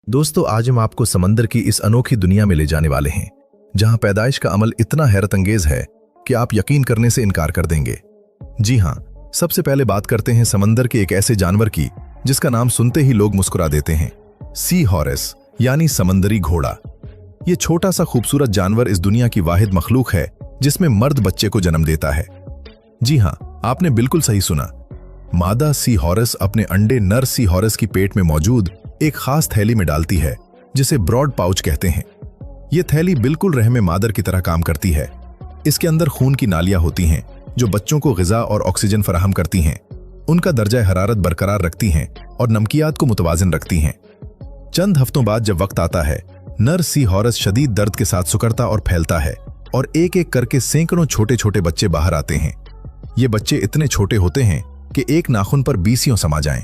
दोस्तों, आज हम आपको समंदर की इस अनोखी दुनिया में ले जाने वाले हैं, जहां पैदाइश का अमल इतना हैरत अंगेज है कि आप यकीन करने से इनकार कर देंगे। जी हां, सबसे पहले बात करते हैं समंदर के एक ऐसे जानवर की जिसका नाम सुनते ही लोग मुस्कुरा देते हैं। सी हॉर्स यानी समंदरी घोड़ा। ये छोटा सा खूबसूरत जानवर इस दुनिया की वाहिद मखलूक है जिसमें मर्द बच्चे को जन्म देता है। जी हां, आपने बिल्कुल सही सुना। मादा सी हॉर्स अपने अंडे नर सी हॉर्स की पेट में मौजूद एक खास थैली में डालती है जिसे ब्रॉड पाउच कहते हैं। यह थैली बिल्कुल रहमे मादर की तरह काम करती है। इसके अंदर खून की नालियां होती हैं जो बच्चों को ग़िज़ा और ऑक्सीजन फराहम करती हैं, उनका दर्जा हरारत बरकरार रखती हैं और नमकियात को मुतवाज़िन रखती हैं। चंद हफ्तों बाद जब वक्त आता है, नर सी हॉर्स शदीद दर्द के साथ सुकड़ता और फैलता है और एक एक करके सैकड़ों छोटे छोटे बच्चे बाहर आते हैं। ये बच्चे इतने छोटे होते हैं कि एक नाखून पर 20 समा जाएं।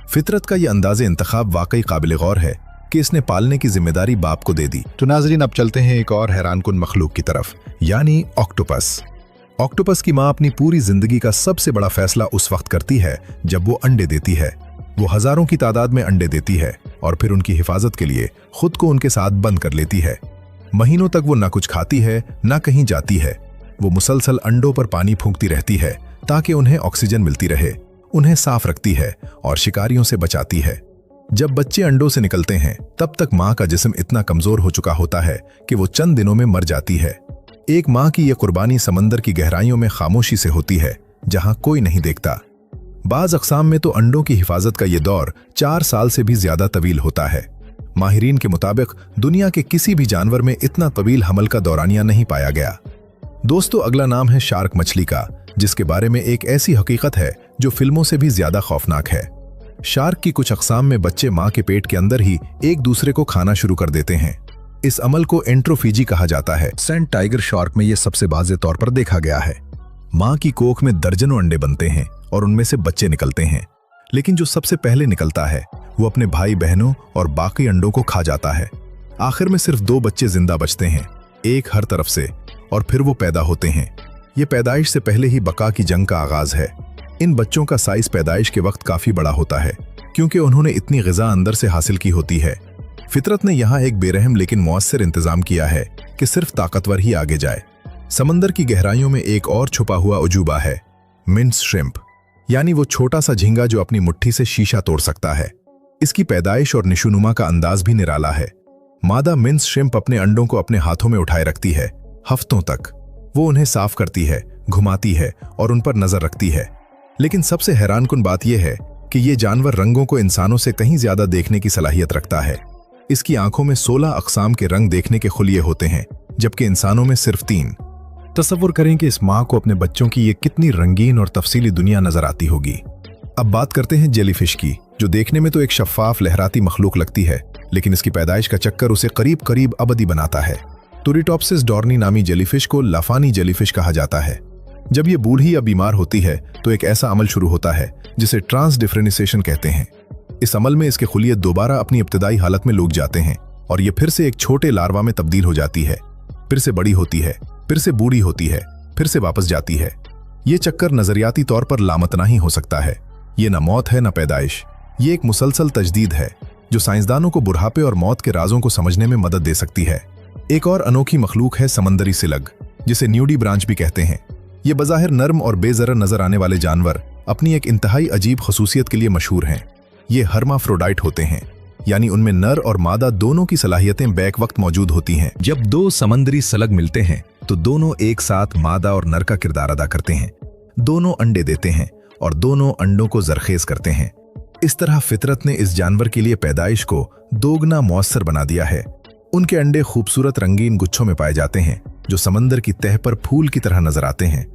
फितरत का यह अंदाज़े इंतखाब वाकई काबिल गौर है कि इसने पालने की जिम्मेदारी बाप को दे दी। तो नाज़रीन, अब चलते हैं एक और हैरानकुन मखलूक की तरफ, यानी ऑक्टोपस। ऑक्टोपस की माँ अपनी पूरी जिंदगी का सबसे बड़ा फैसला उस वक्त करती है जब वो अंडे देती है। वो हजारों की तादाद में अंडे देती है और फिर उनकी हिफाजत के लिए खुद को उनके साथ बंद कर लेती है। महीनों तक वो न कुछ खाती है न कहीं जाती है। वो मुसलसल अंडों पर पानी फूंकती रहती है ताकि उन्हें ऑक्सीजन मिलती रहे, उन्हें साफ रखती है और शिकारियों से बचाती है। जब बच्चे अंडों से निकलते हैं तब तक माँ का जिस्म इतना कमजोर हो चुका होता है कि वो चंद दिनों में मर जाती है। एक माँ की यह कुर्बानी समंदर की गहराइयों में खामोशी से होती है, जहां कोई नहीं देखता। बाज अक़साम में तो अंडों की हिफाजत का यह दौर 4 साल से भी ज्यादा तवील होता है। माहिरीन के मुताबिक दुनिया के किसी भी जानवर में इतना तवील हमल का दौरानिया नहीं पाया गया। दोस्तों, अगला नाम है शार्क मछली का, जिसके बारे में एक ऐसी हकीकत है जो फिल्मों से भी ज्यादा खौफनाक है। शार्क की कुछ अक़साम में बच्चे माँ के पेट के अंदर ही एक दूसरे को खाना शुरू कर देते हैं। इस अमल को एंट्रोफीजी कहा जाता है। सेंट टाइगर शार्क में यह सबसे वाज़ेह तौर पर देखा गया है। माँ की कोख में दर्जनों अंडे बनते हैं और उनमें से बच्चे निकलते हैं, लेकिन जो सबसे पहले निकलता है वो अपने भाई बहनों और बाकी अंडों को खा जाता है। आखिर में सिर्फ 2 बच्चे जिंदा बचते हैं, एक हर तरफ से, और फिर वो पैदा होते हैं। ये पैदाइश से पहले ही बका की जंग का आगाज है। इन बच्चों का साइज पैदाइश के वक्त काफी बड़ा होता है क्योंकि उन्होंने इतनी ग़िज़ा अंदर से हासिल की होती है। फितरत ने यहाँ एक बेरहम लेकिन मुअस्सिर इंतजाम किया है कि सिर्फ ताकतवर ही आगे जाए। समंदर की गहराइयों में एक और छुपा हुआ उजूबा है, मिन्स श्रिम्प, यानी वो छोटा सा झींगा जो अपनी मुट्ठी से शीशा तोड़ सकता है। इसकी पैदाइश और निशुनुमा का अंदाज भी निराला है। मादा मिन्स श्रिम्प अपने अंडों को अपने हाथों में उठाए रखती है हफ्तों तक। वो उन्हें साफ करती है, घुमाती है और उन पर नजर रखती है। लेकिन सबसे हैरानकुन बात यह है कि ये जानवर रंगों को इंसानों से कहीं ज्यादा देखने की सलाहियत रखता है। इसकी आंखों में 16 अक़साम के रंग देखने के खुलिये होते हैं, जबकि इंसानों में सिर्फ 3। तसव्वुर करें कि इस माँ को अपने बच्चों की ये कितनी रंगीन और तफसीली दुनिया नजर आती होगी। अब बात करते हैं जेलीफिश की, जो देखने में तो एक शफ्फाफ लहराती मखलूक लगती है, लेकिन इसकी पैदाइश का चक्कर उसे करीब करीब अबदी बनाता है। टूरिटॉप्सिस डॉर्नी नामी जेलीफिश को लाफानी जेलीफिश कहा जाता है। जब ये बूढ़ी या बीमार होती है तो एक ऐसा अमल शुरू होता है जिसे ट्रांसडिफरेंशिएशन कहते हैं। इस अमल में इसके खुलिये दोबारा अपनी इब्तिदाई हालत में लौट जाते हैं और ये फिर से एक छोटे लार्वा में तब्दील हो जाती है, फिर से बड़ी होती है, फिर से बूढ़ी होती है, फिर से वापस जाती है। ये चक्कर नजरियाती तौर पर लामतनाही हो सकता है। ये न मौत है न पैदाइश, ये एक मुसलसल तजदीद है जो साइंसदानों को बुढ़ापे और मौत के राजों को समझने में मदद दे सकती है। एक और अनोखी मखलूक है समंदरी सिलग, जिसे न्यूडी ब्रांच भी कहते हैं। ये बज़ाहिर नर्म और बेज़रर नजर आने वाले जानवर अपनी एक इंतहाई अजीब खसूसियत के लिए मशहूर हैं। ये हर्माफ्रोडाइट होते हैं, यानी उनमें नर और मादा दोनों की सलाहियतें बैक वक्त मौजूद होती हैं। जब 2 समंदरी सलग मिलते हैं तो दोनों एक साथ मादा और नर का किरदार अदा करते हैं। दोनों अंडे देते हैं और दोनों अंडों को जरखेज करते हैं। इस तरह फितरत ने इस जानवर के लिए पैदाइश को दोगुना मुअस्सर बना दिया है। उनके अंडे खूबसूरत रंगीन गुच्छों में पाए जाते हैं जो समंदर की तह पर फूल की तरह नजर आते हैं।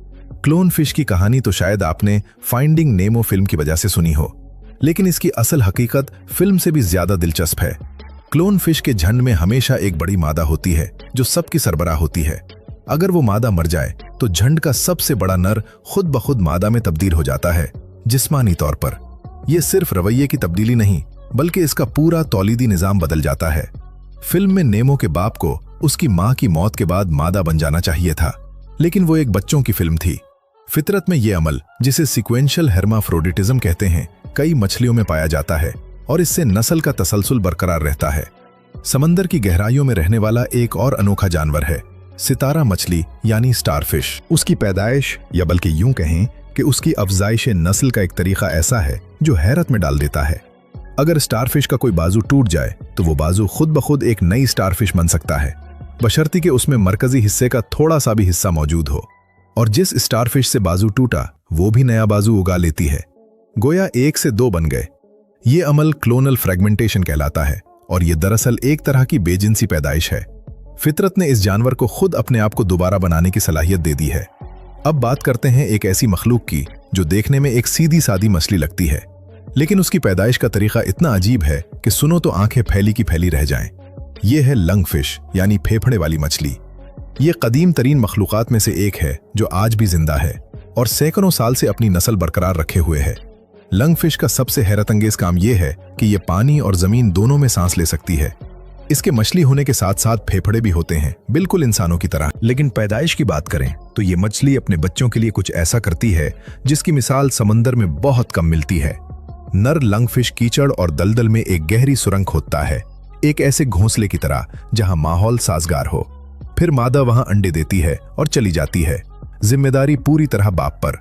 क्लोन फिश की कहानी तो शायद आपने फाइंडिंग नेमो फिल्म की वजह से सुनी हो, लेकिन इसकी असल हकीकत फिल्म से भी ज्यादा दिलचस्प है। क्लोन फिश के झंड में हमेशा एक बड़ी मादा होती है जो सबकी सरबराह होती है। अगर वो मादा मर जाए तो झंड का सबसे बड़ा नर खुद ब खुद मादा में तब्दील हो जाता है, जिस्मानी तौर पर। यह सिर्फ रवैये की तब्दीली नहीं, बल्कि इसका पूरा तौलीदी निजाम बदल जाता है। फिल्म में नेमो के बाप को उसकी मां की मौत के बाद मादा बन जाना चाहिए था, लेकिन वो एक बच्चों की फिल्म थी। फितरत में यह अमल, जिसे सीक्वेंशियल हेर्माफ्रोडिटिज्म कहते हैं, कई मछलियों में पाया जाता है। और इससे नस्ल का तसलसल बरकरार रहता है। समंदर की गहराइयों में रहने वाला एक और अनोखा जानवर है सितारा मछली यानी स्टारफिश। उसकी पैदाइश, या बल्कि यूं कहें कि उसकी अफजाइश नस्ल का एक तरीका ऐसा है जो हैरत में डाल देता है। अगर स्टारफिश का कोई बाजू टूट जाए तो वो बाजू खुद ब खुद एक नई स्टारफिश बन सकता है, बशर्ते कि उसमें मरकजी हिस्से का थोड़ा सा भी हिस्सा मौजूद हो। और जिस स्टारफिश से बाजू टूटा वो भी नया बाजू उगा लेती है, गोया 1 से 2 बन गए। ये अमल क्लोनल फ्रेगमेंटेशन कहलाता है और ये दरअसल एक तरह की बेजिंसी पैदाइश है। फितरत ने इस जानवर को खुद अपने आप को दोबारा बनाने की सलाहियत दे दी है। अब बात करते हैं एक ऐसी मखलूक की जो देखने में एक सीधी सादी मछली लगती है, लेकिन उसकी पैदाइश का तरीका इतना अजीब है कि सुनो तो आंखें फैली की फैली रह जाएं। यह है लंगफिश यानी फेफड़े वाली मछली। ये कदीम तरीन मखलूकात में से एक है जो आज भी जिंदा है और सैकड़ों साल से अपनी नस्ल बरकरार रखे हुए है। लंगफिश का सबसे हैरतअंगेज काम यह है कि यह पानी और जमीन दोनों में सांस ले सकती है। इसके मछली होने के साथ साथ फेफड़े भी होते हैं, बिल्कुल इंसानों की तरह। लेकिन पैदाइश की बात करें तो ये मछली अपने बच्चों के लिए कुछ ऐसा करती है जिसकी मिसाल समंदर में बहुत कम मिलती है। नर लंगफिश कीचड़ और दलदल में एक गहरी सुरंग खोदता है, एक ऐसे घोंसले की तरह जहां माहौल साजगार हो। फिर मादा वहां अंडे देती है और चली जाती है, जिम्मेदारी पूरी तरह बाप पर।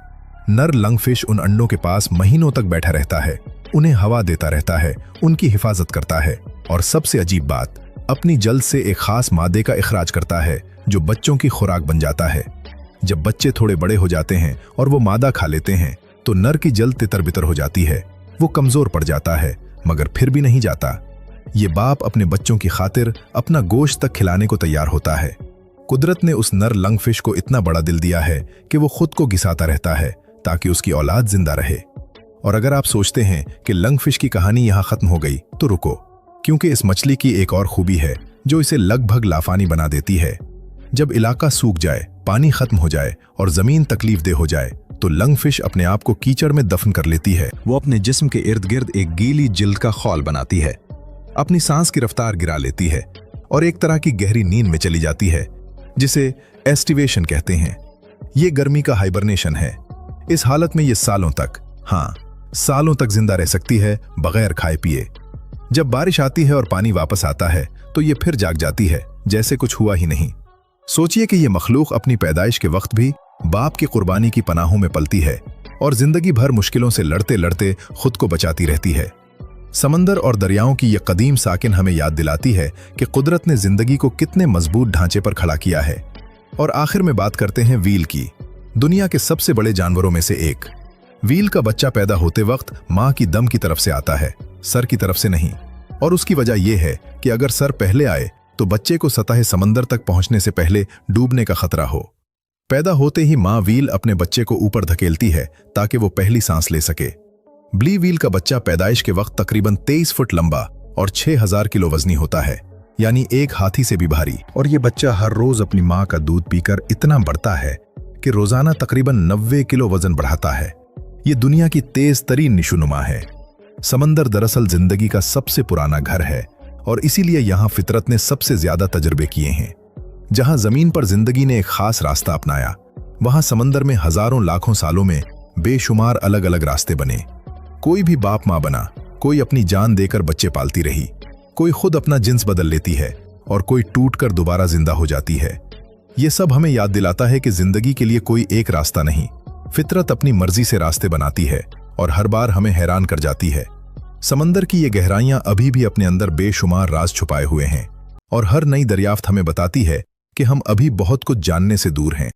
नर लंगफिश उन अंडों के पास महीनों तक बैठा रहता है, उन्हें हवा देता रहता है, उनकी हिफाजत करता है और सबसे अजीब बात, अपनी जल्द से एक खास मादे का इखराज करता है जो बच्चों की खुराक बन जाता है। जब बच्चे थोड़े बड़े हो जाते हैं और वो मादा खा लेते हैं तो नर की जल्द तितर बितर हो जाती है, वो कमजोर पड़ जाता है, मगर फिर भी नहीं जाता। ये बाप अपने बच्चों की खातिर अपना गोश्त तक खिलाने को तैयार होता है। कुदरत ने उस नर लंगफिश को इतना बड़ा दिल दिया है कि वो खुद को घिसाता रहता है ताकि उसकी औलाद जिंदा रहे। और अगर आप सोचते हैं कि लंगफिश की कहानी यहां खत्म हो गई तो रुको, क्योंकि इस मछली की एक और खूबी है जो इसे लगभग लाफानी बना देती है। जब इलाका सूख जाए, पानी खत्म हो जाए और जमीन तकलीफदेह हो जाए तो लंगफिश अपने आप को कीचड़ में दफन कर लेती है। वो अपने जिस्म के इर्द गिर्द एक गीली जिल्द का खौल बनाती है, अपनी सांस की रफ्तार गिरा लेती है और एक तरह की गहरी नींद में चली जाती है, जिसे एस्टिवेशन कहते हैं। ये गर्मी का हाइबरनेशन है। इस हालत में ये सालों तक, हाँ सालों तक जिंदा रह सकती है बगैर खाए पिए। जब बारिश आती है और पानी वापस आता है तो ये फिर जाग जाती है जैसे कुछ हुआ ही नहीं। सोचिए कि ये मखलूक अपनी पैदाइश के वक्त भी बाप की कुर्बानी की पनाहों में पलती है और जिंदगी भर मुश्किलों से लड़ते लड़ते खुद को बचाती रहती है। समंदर और दरियाओं की ये कदीम साकिन हमें याद दिलाती है कि कुदरत ने जिंदगी को कितने मजबूत ढांचे पर खड़ा किया है। और आखिर में बात करते हैं व्हील की, दुनिया के सबसे बड़े जानवरों में से एक। व्हील का बच्चा पैदा होते वक्त मां की दम की तरफ से आता है, सर की तरफ से नहीं। और उसकी वजह यह है कि अगर सर पहले आए तो बच्चे को सतह समंदर तक पहुंचने से पहले डूबने का खतरा हो। पैदा होते ही मां व्हील अपने बच्चे को ऊपर धकेलती है ताकि वो पहली सांस ले सके। ब्ली व्हील का बच्चा पैदाइश के वक्त तकरीबन 23 फुट लंबा और 6000 किलो वजनी होता है, यानी एक हाथी से भी भारी। और ये बच्चा हर रोज अपनी मां का दूध पीकर इतना बढ़ता है कि रोजाना तकरीबन 90 किलो वजन बढ़ाता है। ये दुनिया की तेज तरीन निशोनुमा है। समंदर दरअसल जिंदगी का सबसे पुराना घर है और इसीलिए यहां फितरत ने सबसे ज्यादा तजुर्बे किए हैं। जहां जमीन पर जिंदगी ने एक खास रास्ता अपनाया, वहां समंदर में हजारों लाखों सालों में बेशुमार अलग अलग रास्ते बने। कोई भी बाप मां बना, कोई अपनी जान देकर बच्चे पालती रही, कोई खुद अपना जिन्स बदल लेती है और कोई टूटकर दोबारा जिंदा हो जाती है। ये सब हमें याद दिलाता है कि जिंदगी के लिए कोई एक रास्ता नहीं, फितरत अपनी मर्जी से रास्ते बनाती है और हर बार हमें हैरान कर जाती है। समंदर की ये गहराइयां अभी भी अपने अंदर बेशुमार राज छुपाए हुए हैं और हर नई दरियाफ्त हमें बताती है कि हम अभी बहुत कुछ जानने से दूर हैं।